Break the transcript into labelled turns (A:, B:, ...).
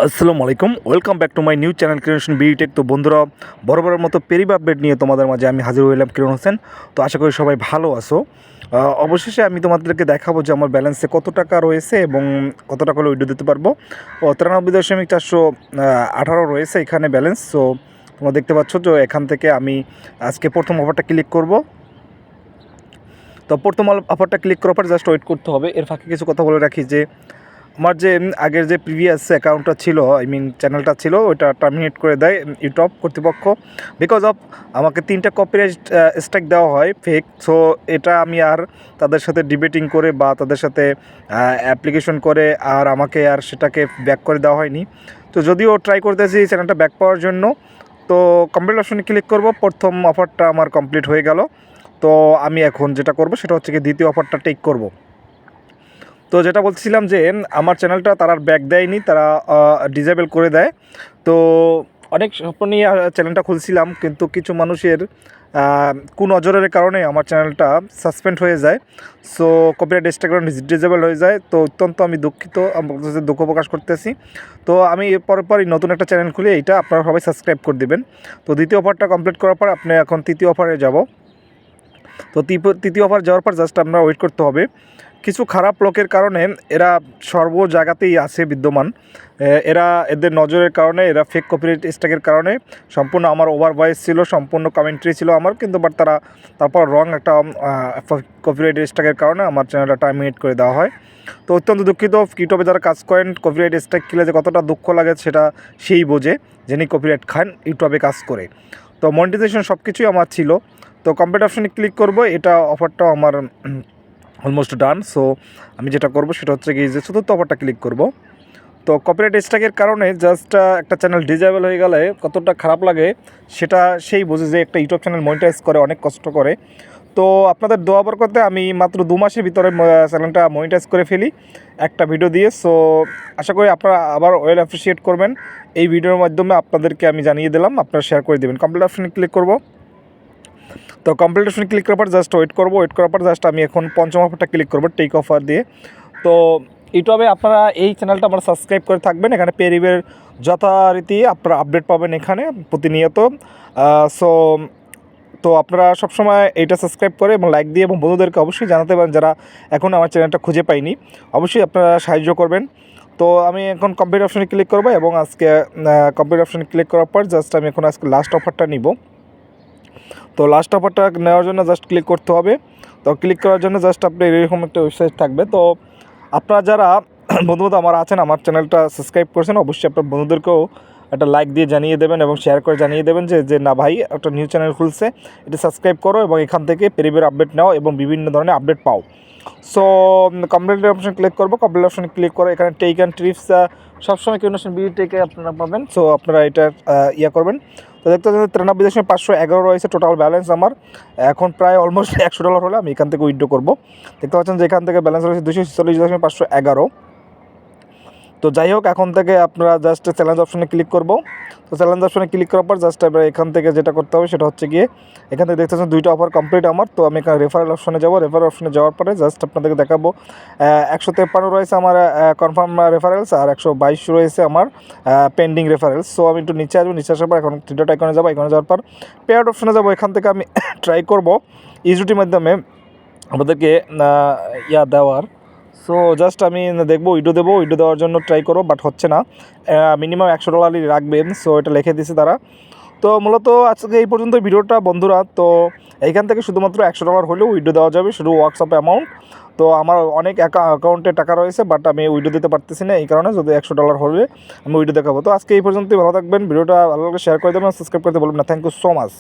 A: আসসালামু আলাইকুম, welcome back to my new channel creation BTech. তো বন্ধুরা, বরাবরের মতো পেরিবা আপডেট নিয়ে তোমাদের মাঝে আমি হাজির হইলাম, কিরণ হোসেন। তো আশা করি সবাই ভালো আছো। অবশেষে আমি তোমাদেরকে দেখাবো যে আমার ব্যালেন্সে কত টাকা রয়েছে এবং কত টাকা হলে উইড্রো দিতে পারবো। 93.418 রয়েছে এখানে ব্যালেন্স। সো তোমরা দেখতে পাচ্ছ যে এখান থেকে আমি আজকে প্রথম অফারটা ক্লিক করব। তো প্রথম অফারটা ক্লিক করার পর জাস্ট ওয়েট করতে হবে। এর ফাঁকে কিছু কথা বলে রাখি যে আমার যে আগের যে প্রিভিয়াস অ্যাকাউন্টটা ছিল, চ্যানেলটা ছিল, ওইটা টার্মিনেট করে দেয় ইউটিউব কর্তৃপক্ষ। বিকজ অফ আমাকে 3টা কপিরাইট স্ট্রাইক দেওয়া হয় ফেক। সো এটা আমি আর তাদের সাথে ডিবেটিং করে বা তাদের সাথে অ্যাপ্লিকেশন করে আর আমাকে আর সেটাকে ব্যাক করে দেওয়া হয়নি। তো যদিও ট্রাই করতেছি চ্যানেলটা ব্যাক পাওয়ার জন্য, তো কমপ্লিট অপশনে ক্লিক করব। প্রথম অফারটা আমার কমপ্লিট হয়ে গেল। তো আমি এখন যেটা করব সেটা হচ্ছে কি দ্বিতীয় অফারটা টেক করব। তো যেটা বলছিলাম যে আমার চ্যানেলটা তারা ব্যাক দেয়নি, তারা ডিসেবল করে দেয়। তো অনেক স্বপ্ন নিয়ে চ্যানেলটা খুলছিলাম, কিন্তু কিছু মানুষের কুনজরের কারণে আমার চ্যানেলটা সাসপেন্ড হয়ে যায়। সো কপিরাইট স্ট্রাইক ডিসেবল হয়ে যায়। তো অত্যন্ত আমি দুঃখিত, দুঃখ প্রকাশ করতেছি। তো আমি পরপরই নতুন একটা চ্যানেল খুলে এইটা আপনারা সবাই সাবস্ক্রাইব করে দেবেন। তো দ্বিতীয় অফারটা কমপ্লিট করার পর আপনি এখন তৃতীয় অফারে যাব। তো তৃতীয় অফার যাওয়ার পর জাস্ট আমরা ওয়েট করতে হবে। কিছু খারাপ লোকের কারণে এরা সর্ব জায়গাতেই আছে বিদ্যমান। এদের নজরের কারণে, এরা ফেক কপিরাইট স্ট্রাইকের কারণে সম্পূর্ণ আমার ওভার ভয়েস ছিল, সম্পূর্ণ কমেন্ট্রি ছিল আমার, কিন্তু বাট তারপর রং একটা কপিরাইট স্ট্রাইকের কারণে আমার চ্যানেলটা টার্মিনেট করে দেওয়া হয়। তো অত্যন্ত দুঃখিত। ইউটিউবে যারা কাজ করেন, কপিরাইট স্ট্রাইক খেলে যে কতটা দুঃখ লাগে সেটা সেই বোঝে, যিনি কপিরাইট খান ইউটিউবে কাজ করে। তো মনিটাইজেশন সব কিছুই আমার ছিল। তো কমপ্লিট অপশনে ক্লিক করব। এটা অফারটাও আমার অলমোস্ট ডান। সো আমি যেটা করব সেটা হচ্ছে কি যে চতুর্থ অফারটা ক্লিক করব। তো কপিরাইট স্ট্রাইকের কারণে জাস্ট একটা চ্যানেল ডিসেবল হয়ে গেলে কতটা খারাপ লাগে সেটা সেই বোঝে যে একটা ইউটিউব চ্যানেল মনিটাইজ করে, অনেক কষ্ট করে। তো আপনাদের দোয়া বরকতে আমি মাত্র 2 মাসের ভিতরে চ্যানেলটা মনিটাইজ করে ফেলি একটা ভিডিও দিয়ে। সো আশা করি আপনারা আবার ওয়েল অ্যাপ্রিসিয়েট করবেন। এই ভিডিওর মাধ্যমে আপনাদেরকে আমি জানিয়ে দিলাম, আপনারা শেয়ার করে দেবেন। কমপ্লিট অপশনে ক্লিক করব। তো কমপ্লিট অপশনে ক্লিক করার পর জাস্ট ওয়েট করব। ওয়েট করার পর জাস্ট আমি এখন পঞ্চম অফারটা ক্লিক করব, টেক অফার দিয়ে। তো ইউটিউবে আপনারা এই চ্যানেলটা আপনারা সাবস্ক্রাইব করে থাকবেন। এখানে পেরিবের যথারীতি আপনারা আপডেট পাবেন এখানে প্রতিনিয়ত। সো তো আপনারা সবসময় এইটা সাবস্ক্রাইব করে এবং লাইক দিয়ে এবং বন্ধুদেরকে অবশ্যই জানাতে পারেন যারা এখন আমার চ্যানেলটা খুঁজে পায়নি। অবশ্যই আপনারা সাহায্য করবেন। তো আমি এখন কমপ্লিট অপশনে ক্লিক করব এবং আজকে কমপ্লিট অপশনে ক্লিক করার পর জাস্ট আমি এখন আজকে লাস্ট অফারটা নিব। তো লাস্ট অফারটা নেওয়ার জন্য জাস্ট ক্লিক করতে হবে। তো ক্লিক করার জন্য জাস্ট আপনি এরকম একটা ওয়েবসাইট থাকবে। তো আপনারা যারা বন্ধুবান্ধব আমার আছেন, আমার চ্যানেলটা সাবস্ক্রাইব করেছেন, অবশ্যই আপনার বন্ধুদেরকেও একটা লাইক দিয়ে জানিয়ে দেবেন এবং শেয়ার করে জানিয়ে দেবেন যে না ভাই, একটা নিউ চ্যানেল খুলছে, এটা সাবস্ক্রাইব করো এবং এখান থেকে পেরিবের আপডেট নাও এবং বিভিন্ন ধরনের আপডেট পাও। সো কমপ্লিট অপশন ক্লিক করবো। কমপ্লিট অপশন ক্লিক করে এখানে টেক অ্যান্ড ট্রিপস সবসময় কিউনেশন বিডি টেকে আপনারা পাবেন। সো আপনারা এটা করবেন। তো দেখতে পাচ্ছেন 93,511 রয়েছে টোটাল ব্যালেন্স আমার। এখন প্রায় অলমোস্ট $100 হলে আমি এখান থেকে উইথড্র করবো। দেখতে পাচ্ছেন যে এখান থেকে ব্যালেন্স রয়েছে 246,511। তো যাই হোক, এখন থেকে আপনারা জাস্ট চ্যালেঞ্জ অপশনে ক্লিক করব। তো চ্যালেঞ্জ অপশনে ক্লিক করার পর জাস্ট এবার এখান থেকে যেটা করতে হবে সেটা হচ্ছে গিয়ে এখান থেকে দেখতেছেন 2টা অফার কমপ্লিট আমার। তো আমি এখানে রেফারেল অপশনে যাব। রেফারেল অপশনে যাওয়ার পরে জাস্ট আপনাদেরকে দেখাবো 153 রয়েছে আমার কনফার্ম রেফারেলস আর 122 রয়েছে আমার পেন্ডিং রেফারেলস। সো আমি একটু নিচে আসবো। নিচে আসার পর এখন 3টা আইকনে যাবো। এখানে যাওয়ার পর পেআউট অপশনে যাবো। এখান থেকে আমি ট্রাই করব ইউটিউবের মাধ্যমে আমাদেরকে দেওয়ার। সো জাস্ট আমি দেখবো, উইডো দেবো। উইডো দেওয়ার জন্য ট্রাই করবো, বাট হচ্ছে না। মিনিমাম $100 রাখবেন। সো এটা লিখে দিয়েছে তারা। তো মূলত আজকে এই পর্যন্ত ভিডিওটা বন্ধুরা। তো এইখান থেকে শুধুমাত্র $100 হলেও উইডো দেওয়া যাবে, শুধু হোয়াটসঅ্যাপ অ্যামাউন্ট। তো আমার অনেক অ্যাকাউন্টে টাকা রয়েছে, বাট আমি উইডো দিতে পারতেছি না। এই কারণে যদি $100 হলে আমি উইডো দেখাবো। তো আজকে এই পর্যন্তই। ভালো থাকবেন। ভিডিওটা ভালো লাগলে শেয়ার করে দেবেন, সাবস্ক্রাইব করতে বলবেন না। Thank you so much.